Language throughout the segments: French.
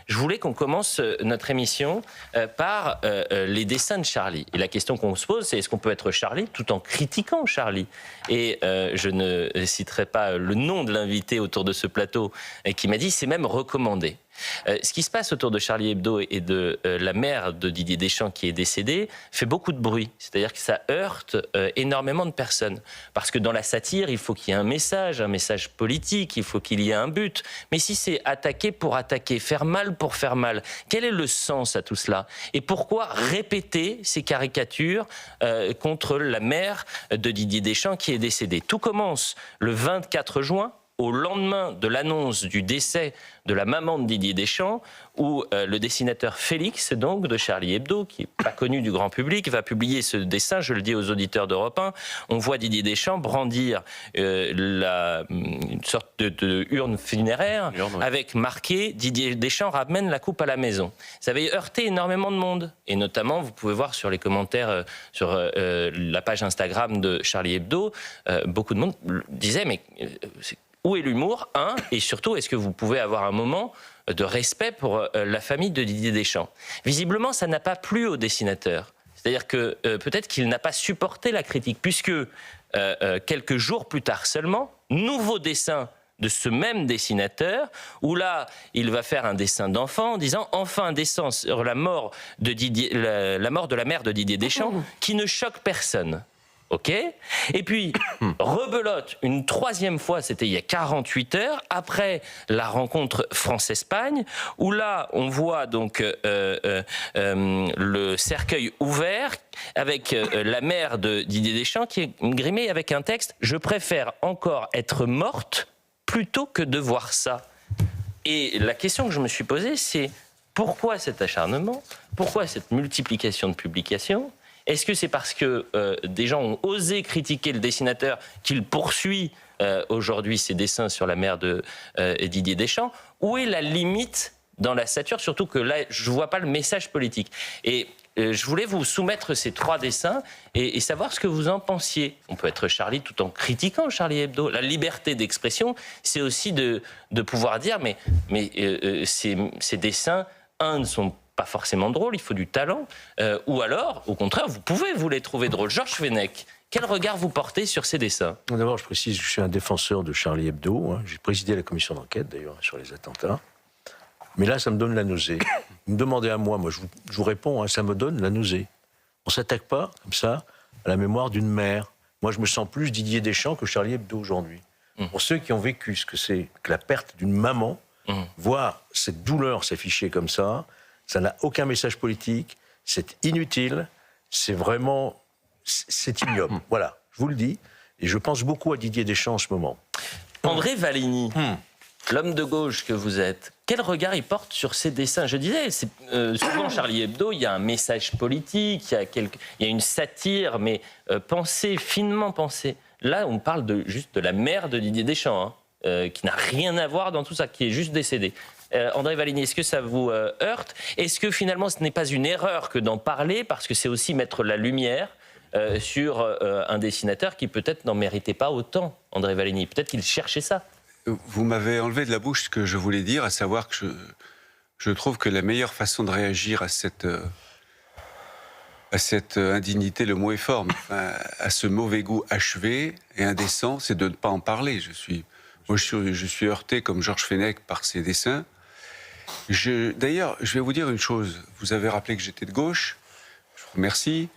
Je voulais qu'on commence notre émission par les dessins de Charlie. Et la question qu'on se pose, c'est est-ce qu'on peut être Charlie tout en critiquant Charlie? Et je ne citerai pas le nom de l'invité autour de ce plateau qui m'a dit c'est même recommandé. Ce qui se passe autour de Charlie Hebdo et de la mère de Didier Deschamps qui est décédée fait beaucoup de bruit. C'est-à-dire que ça heurte énormément de personnes. Parce que dans la satire, il faut qu'il y ait un message politique, il faut qu'il y ait un but. Mais si c'est attaquer pour attaquer, faire mal pour faire mal, quel est le sens à tout cela? Et pourquoi répéter ces caricatures contre la mère de Didier Deschamps qui est décédée? Tout commence le 24 juin. Au lendemain de l'annonce du décès de la maman de Didier Deschamps, où le dessinateur Félix, donc, de Charlie Hebdo, qui n'est pas connu du grand public, va publier ce dessin, je le dis aux auditeurs d'Europe 1, on voit Didier Deschamps brandir une sorte de urne funéraire, avec marqué « Didier Deschamps ramène la coupe à la maison ». Ça avait heurté énormément de monde, et notamment, vous pouvez voir sur les commentaires sur la page Instagram de Charlie Hebdo, beaucoup de monde disait « mais où est l'humour, et surtout, est-ce que vous pouvez avoir un moment de respect pour la famille de Didier Deschamps ?» Visiblement, ça n'a pas plu au dessinateur. C'est-à-dire que peut-être qu'il n'a pas supporté la critique, puisque quelques jours plus tard seulement, nouveau dessin de ce même dessinateur, où là, il va faire un dessin d'enfant en disant « Enfin un dessin sur la mort de la mort de la mère de Didier Deschamps qui ne choque personne. » Ok. Et puis, rebelote une troisième fois, c'était il y a 48 heures, après la rencontre France-Espagne, où là, on voit donc le cercueil ouvert avec la mère de Didier Deschamps qui est grimée avec un texte « Je préfère encore être morte plutôt que de voir ça ». Et la question que je me suis posée, c'est pourquoi cet acharnement? Pourquoi cette multiplication de publications? Est-ce que c'est parce que des gens ont osé critiquer le dessinateur qu'il poursuit aujourd'hui ses dessins sur la mère de Didier Deschamps? Où est la limite dans la satire? Surtout que là, je ne vois pas le message politique. Et je voulais vous soumettre ces trois dessins et savoir ce que vous en pensiez. On peut être Charlie tout en critiquant Charlie Hebdo. La liberté d'expression, c'est aussi de pouvoir dire mais ces dessins, ne sont pas forcément drôle, il faut du talent, ou alors, au contraire, vous pouvez vous les trouver drôles. Georges Fenech, quel regard vous portez sur ces dessins? D'abord, je précise que je suis un défenseur de Charlie Hebdo. J'ai présidé la commission d'enquête, d'ailleurs, sur les attentats. Mais là, ça me donne la nausée. Vous me demandez à moi, je vous réponds, ça me donne la nausée. On ne s'attaque pas, comme ça, à la mémoire d'une mère. Moi, je me sens plus Didier Deschamps que Charlie Hebdo aujourd'hui. Pour ceux qui ont vécu ce que c'est que la perte d'une maman, voir cette douleur s'afficher comme ça n'a aucun message politique, c'est inutile, c'est vraiment, c'est ignoble. Voilà, je vous le dis, et je pense beaucoup à Didier Deschamps en ce moment. André Valigny, l'homme de gauche que vous êtes, quel regard il porte sur ces dessins? Je disais, souvent Charlie Hebdo, il y a un message politique, il y a une satire, mais pensée, finement pensée. Là, on parle juste de la mère de Didier Deschamps, qui n'a rien à voir dans tout ça, qui est juste décédée. André Valigny, est-ce que ça vous heurte? Est-ce que finalement ce n'est pas une erreur que d'en parler, parce que c'est aussi mettre la lumière sur un dessinateur qui peut-être n'en méritait pas autant, André Valigny? Peut-être qu'il cherchait ça. Vous m'avez enlevé de la bouche ce que je voulais dire, à savoir que je trouve que la meilleure façon de réagir à cette indignité, le mot est fort, mais à ce mauvais goût achevé et indécent, c'est de ne pas en parler. Je suis heurté, comme Georges Fenech, par ces dessins. D'ailleurs, je vais vous dire une chose. Vous avez rappelé que j'étais de gauche. Je vous remercie.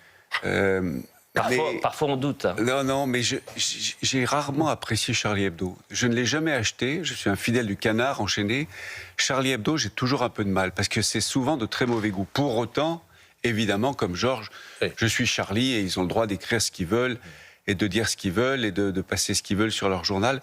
Parfois on doute. Non, mais j'ai rarement apprécié Charlie Hebdo. Je ne l'ai jamais acheté. Je suis un fidèle du Canard enchaîné. Charlie Hebdo, j'ai toujours un peu de mal, parce que c'est souvent de très mauvais goût. Pour autant, évidemment, comme Georges, je suis Charlie et ils ont le droit d'écrire ce qu'ils veulent et de dire ce qu'ils veulent et de passer ce qu'ils veulent sur leur journal.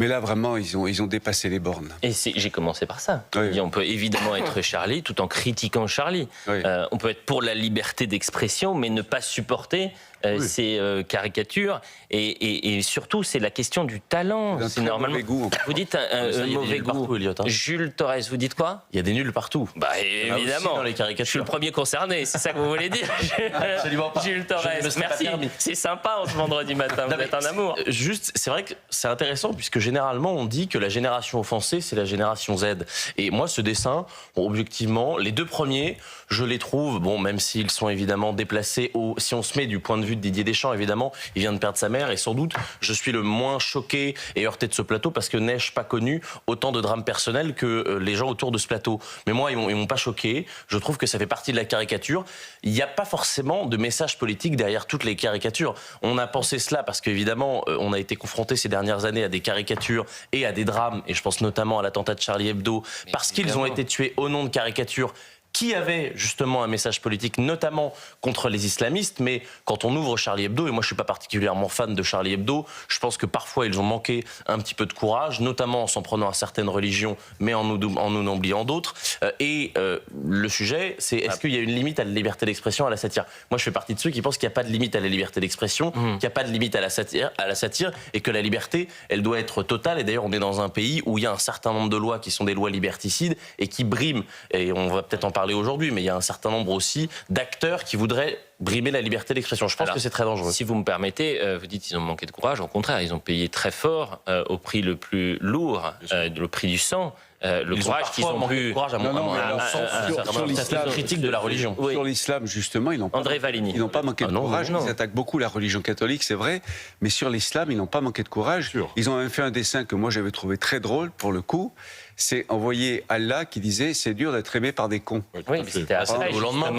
Mais là, vraiment, ils ont dépassé les bornes. Et j'ai commencé par ça. Oui. On peut évidemment être Charlie tout en critiquant Charlie. Oui. On peut être pour la liberté d'expression, mais ne pas supporter ces caricatures. Et surtout, c'est la question du talent. C'est normalement. Goût. Vous dites un mauvais goût. Partout, Elliot, Jules Torres, vous dites quoi? Il y a des nuls partout. Bah évidemment. Dans les caricatures. Je suis le premier concerné. C'est ça que vous voulez dire? Absolument pas. Jules Torres, merci. C'est sympa ce vendredi matin. Vous êtes un amour. Juste, c'est vrai que c'est intéressant puisque généralement, on dit que la génération offensée, c'est la génération Z. Et moi, ce dessin, bon, objectivement, les deux premiers, je les trouve, bon, même s'ils sont évidemment déplacés, si on se met du point de vue de Didier Deschamps, évidemment, il vient de perdre sa mère, et sans doute, je suis le moins choqué et heurté de ce plateau, parce que n'ai-je pas connu autant de drames personnels que les gens autour de ce plateau. Mais moi, ils m'ont pas choqué. Je trouve que ça fait partie de la caricature. Il n'y a pas forcément de message politique derrière toutes les caricatures. On a pensé cela parce qu'évidemment, on a été confronté ces dernières années à des caricatures et à des drames, et je pense notamment à l'attentat de Charlie Hebdo, parce qu'ils ont été tués au nom de caricatures qui avait justement un message politique, notamment contre les islamistes. Mais quand on ouvre Charlie Hebdo, et moi je suis pas particulièrement fan de Charlie Hebdo, je pense que parfois ils ont manqué un petit peu de courage, notamment en s'en prenant à certaines religions, mais en nous oubliant d'autres. Le sujet, c'est est-ce qu'il y a une limite à la liberté d'expression, à la satire? Moi je fais partie de ceux qui pensent qu'il n'y a pas de limite à la liberté d'expression, qu'il n'y a pas de limite à la satire, et que la liberté, elle doit être totale. Et d'ailleurs, on est dans un pays où il y a un certain nombre de lois qui sont des lois liberticides et qui briment, et on va peut-être en parler aujourd'hui, mais il y a un certain nombre aussi d'acteurs qui voudraient brimer la liberté d'expression. Je pense que c'est très dangereux. Si vous me permettez, vous dites qu'ils ont manqué de courage. Au contraire, ils ont payé très fort au prix le plus lourd, le prix du sang. Le courage qu'ils ont manqué pu... de courage à sur l'islam, critique de la religion. Oui. Sur l'islam, justement, ils n'ont pas, Valini. Ils n'ont pas manqué de courage. Ils attaquent beaucoup la religion catholique, c'est vrai. Mais sur l'islam, ils n'ont pas manqué de courage. Ils ont même fait un dessin que moi j'avais trouvé très drôle, pour le coup. C'est envoyer Allah qui disait « c'est dur d'être aimé par des cons ». Oui, mais c'était après, au lendemain,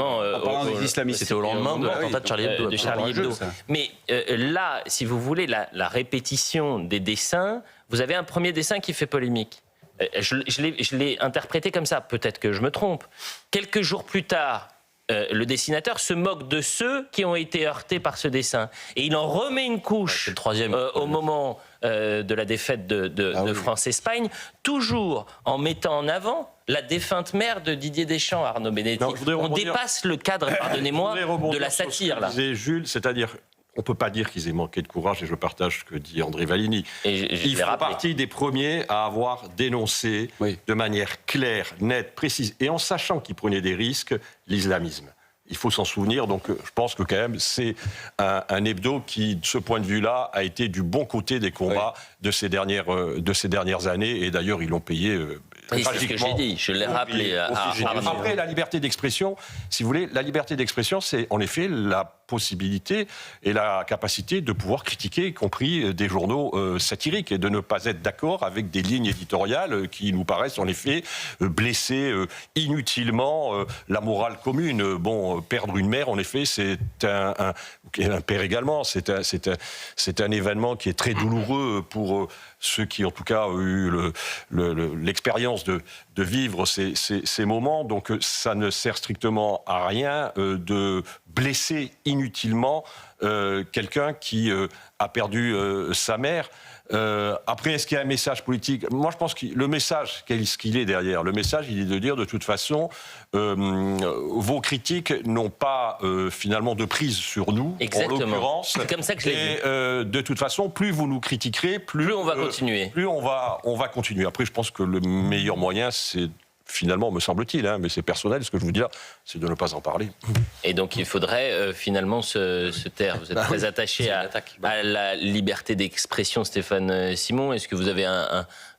c'était au lendemain de l'attentat de Charlie Hebdo. Mais là, si vous voulez, la répétition des dessins, vous avez un premier dessin qui fait polémique. Je l'ai interprété comme ça, peut-être que je me trompe. Quelques jours plus tard, le dessinateur se moque de ceux qui ont été heurtés par ce dessin. Et il en remet une couche au moment de la défaite de France-Espagne, toujours en mettant en avant la défunte mère de Didier Deschamps, Arnaud Benedetti. On dépasse le cadre, pardonnez-moi, de la satire. Là. Disait Jules, c'est-à-dire, on ne peut pas dire qu'ils aient manqué de courage, et je partage ce que dit André Valini. Ils font partie des premiers à avoir dénoncé de manière claire, nette, précise, et en sachant qu'ils prenaient des risques, l'islamisme. Il faut s'en souvenir, donc je pense que quand même c'est un hebdo qui, de ce point de vue-là, a été du bon côté des combats de ces dernières années, et d'ailleurs ils l'ont payé c'est ce que j'ai dit, je l'ai rappelé. Après, la liberté d'expression, si vous voulez, la liberté d'expression, c'est en effet la possibilité et la capacité de pouvoir critiquer, y compris des journaux satiriques, et de ne pas être d'accord avec des lignes éditoriales qui nous paraissent en effet blesser inutilement la morale commune. Bon, perdre une mère, en effet, c'est un père également, c'est un événement qui est très douloureux pour ceux qui, en tout cas, ont eu l'expérience de vivre ces moments. Donc, ça ne sert strictement à rien de blesser inutilement quelqu'un qui a perdu sa mère. Après, est-ce qu'il y a un message politique? Moi, je pense que le message, qu'est-ce qu'il est derrière? Le message, il est de dire, de toute façon, vos critiques n'ont pas finalement de prise sur nous, exactement. En l'occurrence. C'est comme ça que je l'ai vu. De toute façon, plus vous nous critiquerez, plus on va continuer. Plus on va continuer. Après, je pense que le meilleur moyen, c'est finalement, me semble-t-il, mais c'est personnel, ce que je vous dis là, c'est de ne pas en parler. Et donc il faudrait finalement se taire. Vous êtes très attaché à la liberté d'expression, Stéphane Simon. Est-ce que vous avez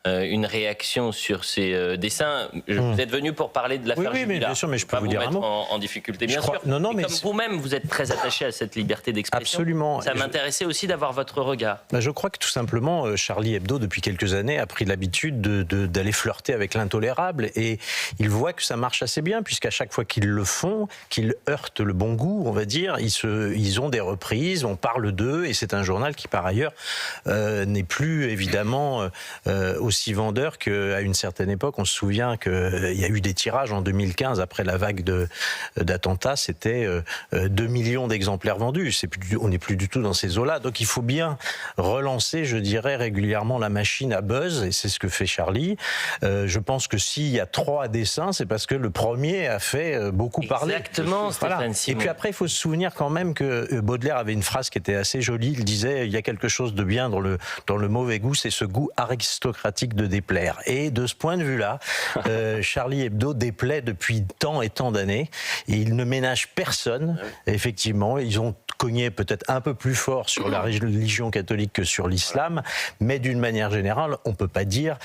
une réaction sur ces dessins? Vous êtes venu pour parler de l'affaire Jubilard. Oui, bien sûr, mais je peux vous dire un mot. En difficulté, bien sûr. Non, mais mais comme vous-même, vous êtes très attaché à cette liberté d'expression. Absolument. Ça m'intéressait aussi d'avoir votre regard. Je crois que tout simplement, Charlie Hebdo, depuis quelques années, a pris l'habitude d'aller flirter avec l'intolérable, et il voit que ça marche assez bien, puisqu'à chaque fois qu'ils le font, qu'ils heurtent le bon goût, on va dire, ils ont des reprises, on parle d'eux, et c'est un journal qui, par ailleurs, n'est plus évidemment aussi vendeur qu'à une certaine époque. On se souvient qu'il y a eu des tirages en 2015, après la vague d'attentats, c'était 2 millions d'exemplaires vendus. On n'est plus du tout dans ces eaux-là. Donc il faut bien relancer, je dirais, régulièrement la machine à buzz, et c'est ce que fait Charlie. Je pense que s'il y a 3 dessins, c'est parce que le premier a fait beaucoup parler. Exactement, Stéphane Simon. Et puis après, il faut se souvenir quand même que Baudelaire avait une phrase qui était assez jolie. Il disait, il y a quelque chose de bien dans le mauvais goût, c'est ce goût aristocratique de déplaire. Et de ce point de vue-là, Charlie Hebdo déplaît depuis tant et tant d'années, et il ne ménage personne. Effectivement, ils ont cognaient peut-être un peu plus fort sur la religion catholique que sur l'islam, mais d'une manière générale, on ne peut pas dire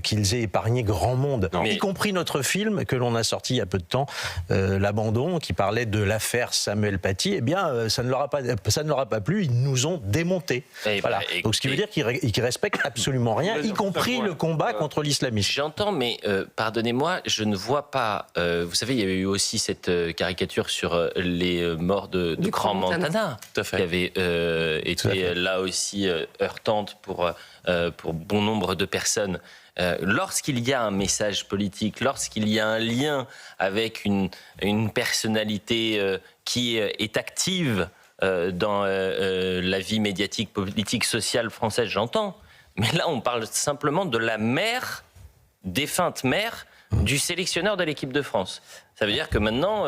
qu'ils aient épargné grand monde, y compris notre film que l'on a sorti il y a peu de temps, L'Abandon, qui parlait de l'affaire Samuel Paty. Eh bien, ça ne leur a pas plu, ils nous ont démontés. Voilà. Donc ce qui veut dire qu'ils respectent absolument rien, y compris le combat contre l'islamisme. J'entends, mais pardonnez-moi, je ne vois pas... vous savez, il y avait eu aussi cette caricature sur les morts de Grand Montana, qui avait été là aussi heurtante pour bon nombre de personnes. Lorsqu'il y a un message politique, lorsqu'il y a un lien avec une personnalité qui est active dans la vie médiatique, politique, sociale française, j'entends. Mais là, on parle simplement de la mère, défunte mère, du sélectionneur de l'équipe de France. Ça veut dire que maintenant,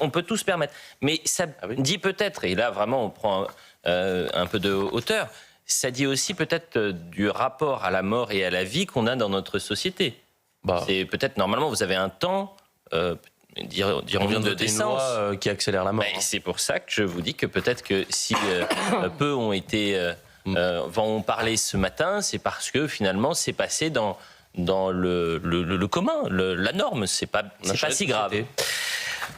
on peut tout se permettre. Mais ça dit peut-être, et là vraiment on prend un peu de hauteur, ça dit aussi peut-être du rapport à la mort et à la vie qu'on a dans notre société. C'est peut-être, normalement, vous avez un temps... on vient de décence qui accélère la mort. C'est pour ça que je vous dis que peut-être que si peu ont été vont parler ce matin, c'est parce que finalement c'est passé dans le commun, la norme. C'est pas si grave.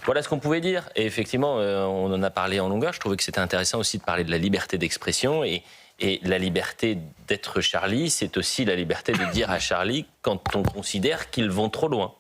Voilà ce qu'on pouvait dire. Et effectivement, on en a parlé en longueur. Je trouvais que c'était intéressant aussi de parler de la liberté d'expression et la liberté d'être Charlie, c'est aussi la liberté de dire à Charlie quand on considère qu'ils vont trop loin.